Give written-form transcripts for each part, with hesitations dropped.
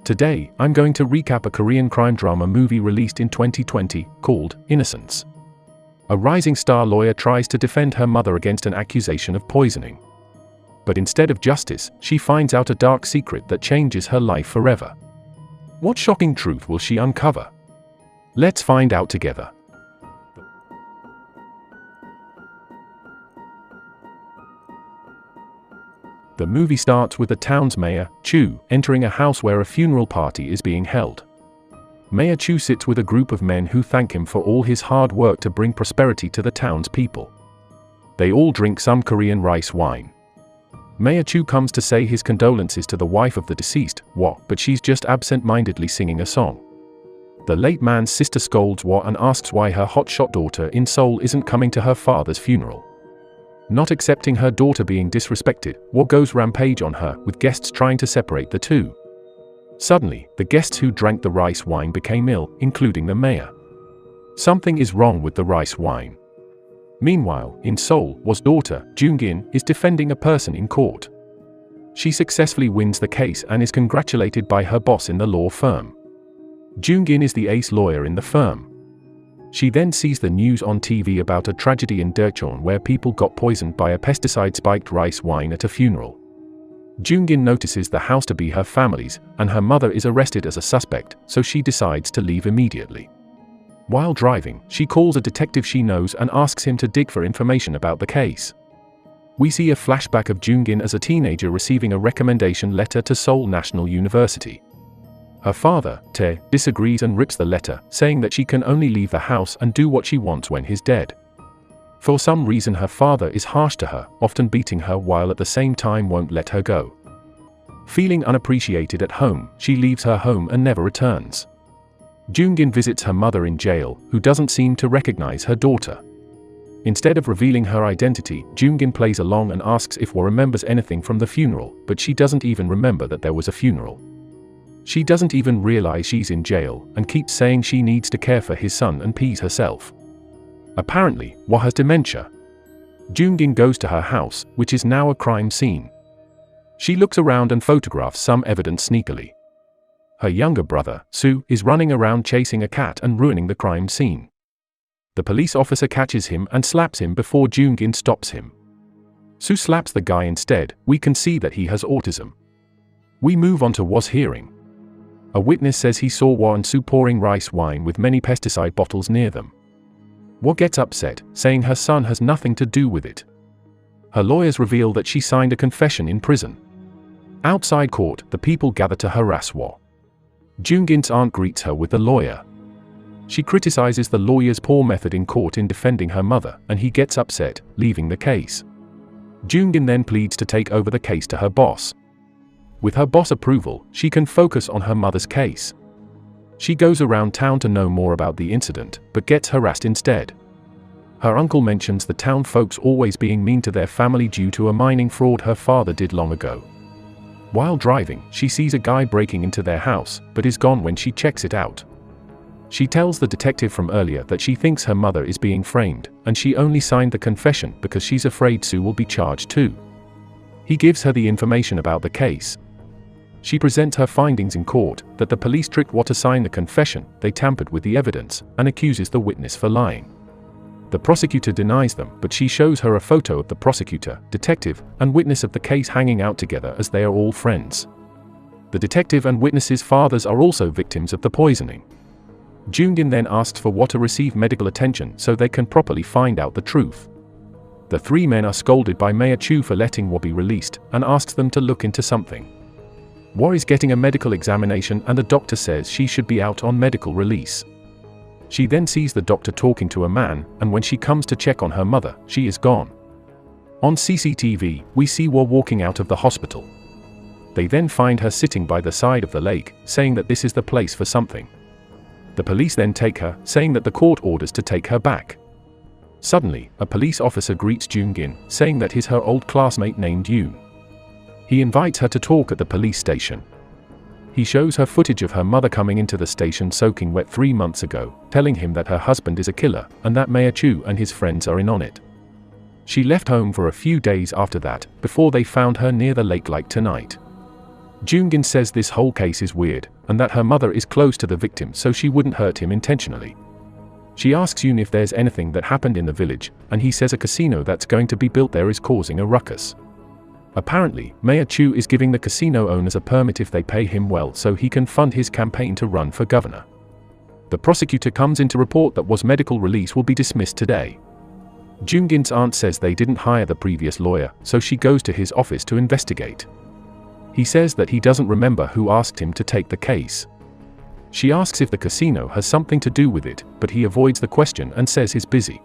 Today, I'm going to recap a Korean crime drama movie released in 2020, called Innocence. A rising star lawyer tries to defend her mother against an accusation of poisoning. But instead of justice, she finds out a dark secret that changes her life forever. What shocking truth will she uncover? Let's find out together. The movie starts with the town's mayor, Chu, entering a house where a funeral party is being held. Mayor Chu sits with a group of men who thank him for all his hard work to bring prosperity to the town's people. They all drink some Korean rice wine. Mayor Chu comes to say his condolences to the wife of the deceased, Wa, but she's just absent-mindedly singing a song. The late man's sister scolds Wa and asks why her hotshot daughter in Seoul isn't coming to her father's funeral. Not accepting her daughter being disrespected, Wa goes rampage on her, with guests trying to separate the two. Suddenly, the guests who drank the rice wine became ill, including the mayor. Something is wrong with the rice wine. Meanwhile, in Seoul, Wa's daughter, Jung-in, is defending a person in court. She successfully wins the case and is congratulated by her boss in the law firm. Jung-in is the ace lawyer in the firm. She then sees the news on TV about a tragedy in Daejeon where people got poisoned by a pesticide-spiked rice wine at a funeral. Jung-in notices the house to be her family's, and her mother is arrested as a suspect, so she decides to leave immediately. While driving, she calls a detective she knows and asks him to dig for information about the case. We see a flashback of Jung-in as a teenager receiving a recommendation letter to Seoul National University. Her father, Tae, disagrees and rips the letter, saying that she can only leave the house and do what she wants when he's dead. For some reason her father is harsh to her, often beating her while at the same time won't let her go. Feeling unappreciated at home, she leaves her home and never returns. Jung-in visits her mother in jail, who doesn't seem to recognize her daughter. Instead of revealing her identity, Jung-in plays along and asks if Wa remembers anything from the funeral, but she doesn't even remember that there was a funeral. She doesn't even realize she's in jail, and keeps saying she needs to care for his son and pees herself. Apparently, Wa has dementia. Jung-in goes to her house, which is now a crime scene. She looks around and photographs some evidence sneakily. Her younger brother, Soo, is running around chasing a cat and ruining the crime scene. The police officer catches him and slaps him before Jung-in stops him. Soo slaps the guy instead. We can see that he has autism. We move on to Wa's hearing. A witness says he saw Wa and Soo pouring rice wine with many pesticide bottles near them. Wa gets upset, saying her son has nothing to do with it. Her lawyers reveal that she signed a confession in prison. Outside court, the people gather to harass Wa. Jung-in's aunt greets her with the lawyer. She criticizes the lawyer's poor method in court in defending her mother, and he gets upset, leaving the case. Jung-in then pleads to take over the case to her boss. With her boss' approval, she can focus on her mother's case. She goes around town to know more about the incident, but gets harassed instead. Her uncle mentions the town folks always being mean to their family due to a mining fraud her father did long ago. While driving, she sees a guy breaking into their house, but is gone when she checks it out. She tells the detective from earlier that she thinks her mother is being framed, and she only signed the confession because she's afraid Soo will be charged too. He gives her the information about the case. She presents her findings in court, that the police tricked Wa to sign the confession, they tampered with the evidence, and accuses the witness for lying. The prosecutor denies them, but she shows her a photo of the prosecutor, detective, and witness of the case hanging out together as they are all friends. The detective and witness's fathers are also victims of the poisoning. Jung-in then asks for Wa to receive medical attention so they can properly find out the truth. The three men are scolded by Mayor Chu for letting Wa be released, and asks them to look into something. Wa is getting a medical examination and the doctor says she should be out on medical release. She then sees the doctor talking to a man, and when she comes to check on her mother, she is gone. On CCTV, we see Wa walking out of the hospital. They then find her sitting by the side of the lake, saying that this is the place for something. The police then take her, saying that the court orders to take her back. Suddenly, a police officer greets Jung-in, saying that he's her old classmate named Yoon. He invites her to talk at the police station. He shows her footage of her mother coming into the station soaking wet 3 months ago, telling him that her husband is a killer, and that Mayor Chu and his friends are in on it. She left home for a few days after that, before they found her near the lake like tonight. Jungin says this whole case is weird, and that her mother is close to the victim so she wouldn't hurt him intentionally. She asks Yoon if there's anything that happened in the village, and he says a casino that's going to be built there is causing a ruckus. Apparently, Mayor Chu is giving the casino owners a permit if they pay him well so he can fund his campaign to run for governor. The prosecutor comes in to report that was medical release will be dismissed today. Jungin's aunt says they didn't hire the previous lawyer, so she goes to his office to investigate. He says that he doesn't remember who asked him to take the case. She asks if the casino has something to do with it, but he avoids the question and says he's busy.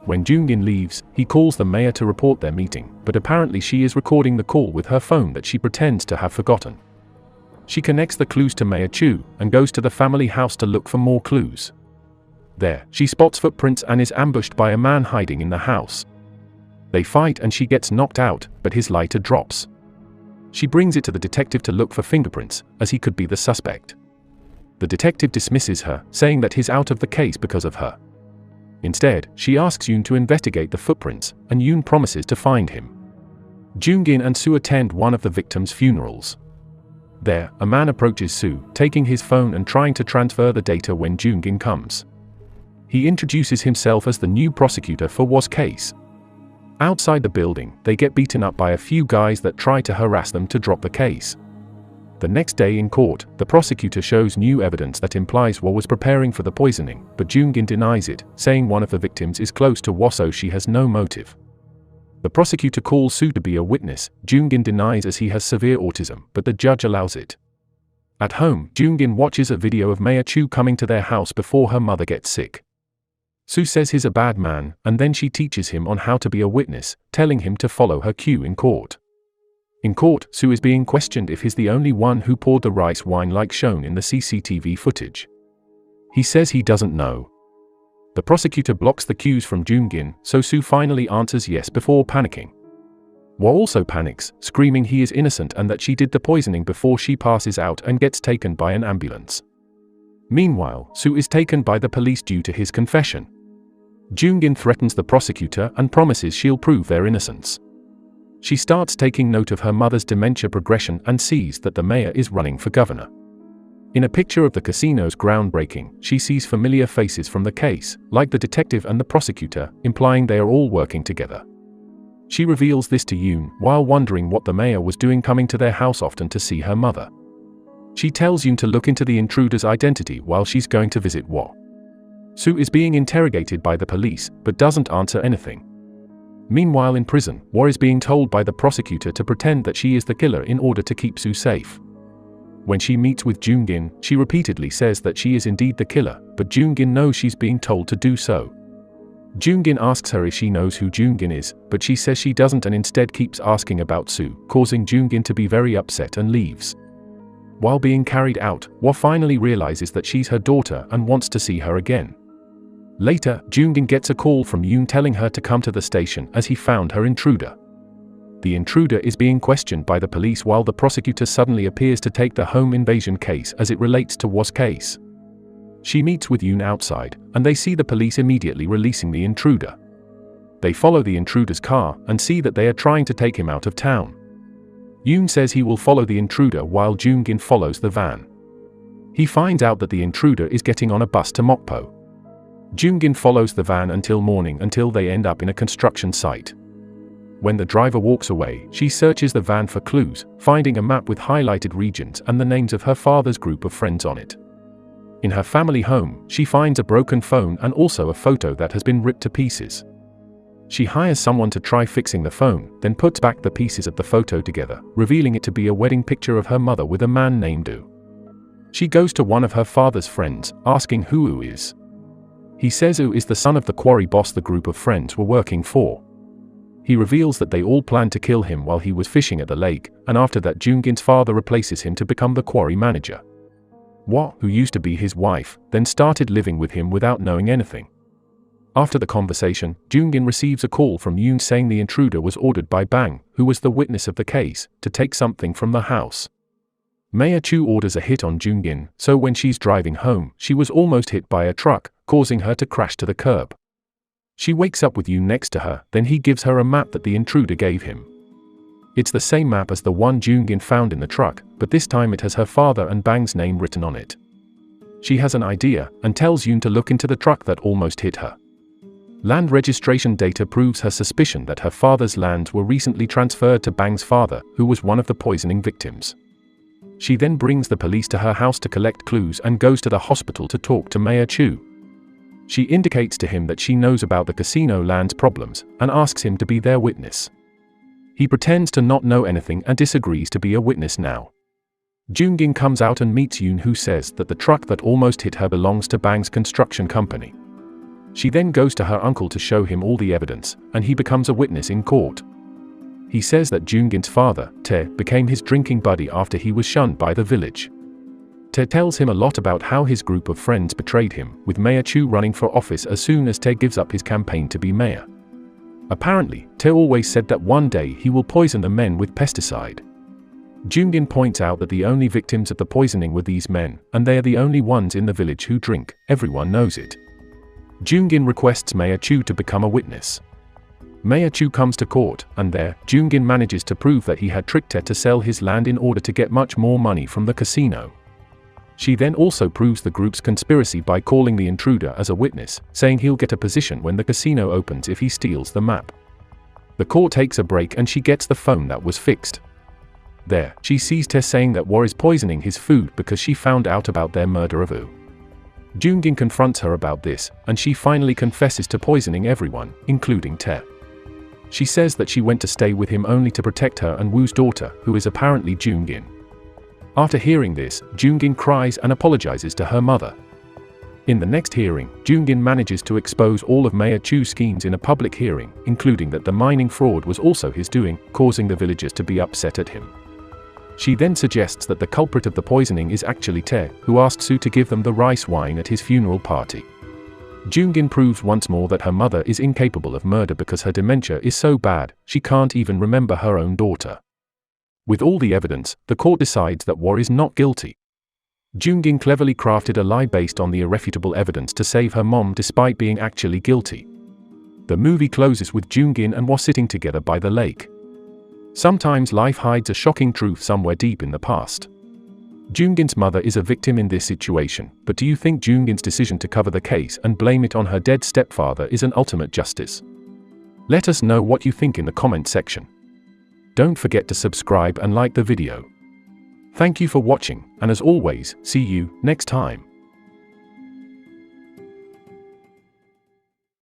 When Jungin leaves, he calls the mayor to report their meeting, but apparently she is recording the call with her phone that she pretends to have forgotten. She connects the clues to Mayor Chu and goes to the family house to look for more clues. There, she spots footprints and is ambushed by a man hiding in the house. They fight and she gets knocked out, but his lighter drops. She brings it to the detective to look for fingerprints, as he could be the suspect. The detective dismisses her, saying that he's out of the case because of her. Instead, she asks Yoon to investigate the footprints, and Yoon promises to find him. Jungin and Soo attend one of the victims' funerals. There, a man approaches Soo, taking his phone and trying to transfer the data when Jungin comes. He introduces himself as the new prosecutor for Was case. Outside the building, they get beaten up by a few guys that try to harass them to drop the case. The next day in court, the prosecutor shows new evidence that implies Wa was preparing for the poisoning, but Jungin denies it, saying one of the victims is close to Wa so she has no motive. The prosecutor calls Soo to be a witness. Jungin denies as he has severe autism, but the judge allows it. At home, Jungin watches a video of Mayor Chu coming to their house before her mother gets sick. Soo says he's a bad man, and then she teaches him on how to be a witness, telling him to follow her cue in court. In court, Soo is being questioned if he's the only one who poured the rice wine like shown in the CCTV footage. He says he doesn't know. The prosecutor blocks the cues from Jungin, so Soo finally answers yes before panicking. Wa also panics, screaming he is innocent and that she did the poisoning before she passes out and gets taken by an ambulance. Meanwhile, Soo is taken by the police due to his confession. Jungin threatens the prosecutor and promises she'll prove their innocence. She starts taking note of her mother's dementia progression and sees that the mayor is running for governor. In a picture of the casino's groundbreaking, she sees familiar faces from the case, like the detective and the prosecutor, implying they are all working together. She reveals this to Yoon while wondering what the mayor was doing coming to their house often to see her mother. She tells Yoon to look into the intruder's identity while she's going to visit Wa. Soo is being interrogated by the police, but doesn't answer anything. Meanwhile in prison, Wa is being told by the prosecutor to pretend that she is the killer in order to keep Soo safe. When she meets with Jungin, she repeatedly says that she is indeed the killer, but Jungin knows she's being told to do so. Jungin asks her if she knows who Jungin is, but she says she doesn't and instead keeps asking about Soo, causing Jungin to be very upset and leaves. While being carried out, Wa finally realizes that she's her daughter and wants to see her again. Later, Jungin gets a call from Yoon telling her to come to the station as he found her intruder. The intruder is being questioned by the police while the prosecutor suddenly appears to take the home invasion case as it relates to Was case. She meets with Yoon outside, and they see the police immediately releasing the intruder. They follow the intruder's car and see that they are trying to take him out of town. Yoon says he will follow the intruder while Jungin follows the van. He finds out that the intruder is getting on a bus to Mokpo. Jungin follows the van until morning until they end up in a construction site. When the driver walks away, she searches the van for clues, finding a map with highlighted regions and the names of her father's group of friends on it. In her family home, she finds a broken phone and also a photo that has been ripped to pieces. She hires someone to try fixing the phone, then puts back the pieces of the photo together, revealing it to be a wedding picture of her mother with a man named U. She goes to one of her father's friends, asking who U is. He says U is the son of the quarry boss the group of friends were working for. He reveals that they all planned to kill him while he was fishing at the lake, and after that Jungin's father replaces him to become the quarry manager. Wa, who used to be his wife, then started living with him without knowing anything. After the conversation, Jungin receives a call from Yoon saying the intruder was ordered by Bang, who was the witness of the case, to take something from the house. Mayor Chu orders a hit on Jungin, so when she's driving home, she was almost hit by a truck, causing her to crash to the curb. She wakes up with Yoon next to her, then he gives her a map that the intruder gave him. It's the same map as the one Jung-in found in the truck, but this time it has her father and Bang's name written on it. She has an idea, and tells Yoon to look into the truck that almost hit her. Land registration data proves her suspicion that her father's lands were recently transferred to Bang's father, who was one of the poisoning victims. She then brings the police to her house to collect clues and goes to the hospital to talk to Mayor Chu. She indicates to him that she knows about the casino land's problems, and asks him to be their witness. He pretends to not know anything and disagrees to be a witness now. Jung-in comes out and meets Yoon, who says that the truck that almost hit her belongs to Bang's construction company. She then goes to her uncle to show him all the evidence, and he becomes a witness in court. He says that Jung-in's father, Tae, became his drinking buddy after he was shunned by the village. Tae tells him a lot about how his group of friends betrayed him, with Mayor Chu running for office as soon as Tae gives up his campaign to be mayor. Apparently, Tae always said that one day he will poison the men with pesticide. Jung-in points out that the only victims of the poisoning were these men, and they are the only ones in the village who drink. Everyone knows it. Jung-in requests Mayor Chu to become a witness. Mayor Chu comes to court, and there, Jung-in manages to prove that he had tricked Tae to sell his land in order to get much more money from the casino. She then also proves the group's conspiracy by calling the intruder as a witness, saying he'll get a position when the casino opens if he steals the map. The court takes a break and she gets the phone that was fixed. There, she sees Tae saying that War is poisoning his food because she found out about their murder of Woo. Jung-in confronts her about this, and she finally confesses to poisoning everyone, including Tae. She says that she went to stay with him only to protect her and Woo's daughter, who is apparently Jung-in. After hearing this, Jung-in cries and apologizes to her mother. In the next hearing, Jung-in manages to expose all of Mayor Chu's schemes in a public hearing, including that the mining fraud was also his doing, causing the villagers to be upset at him. She then suggests that the culprit of the poisoning is actually Tae, who asked Soo to give them the rice wine at his funeral party. Jung-in proves once more that her mother is incapable of murder because her dementia is so bad, she can't even remember her own daughter. With all the evidence, the court decides that War is not guilty. Jung-in cleverly crafted a lie based on the irrefutable evidence to save her mom despite being actually guilty. The movie closes with Jung-in and War sitting together by the lake. Sometimes life hides a shocking truth somewhere deep in the past. Jung-in's mother is a victim in this situation, but do you think Jung-in's decision to cover the case and blame it on her dead stepfather is an ultimate justice? Let us know what you think in the comment section. Don't forget to subscribe and like the video. Thank you for watching, and as always, see you next time.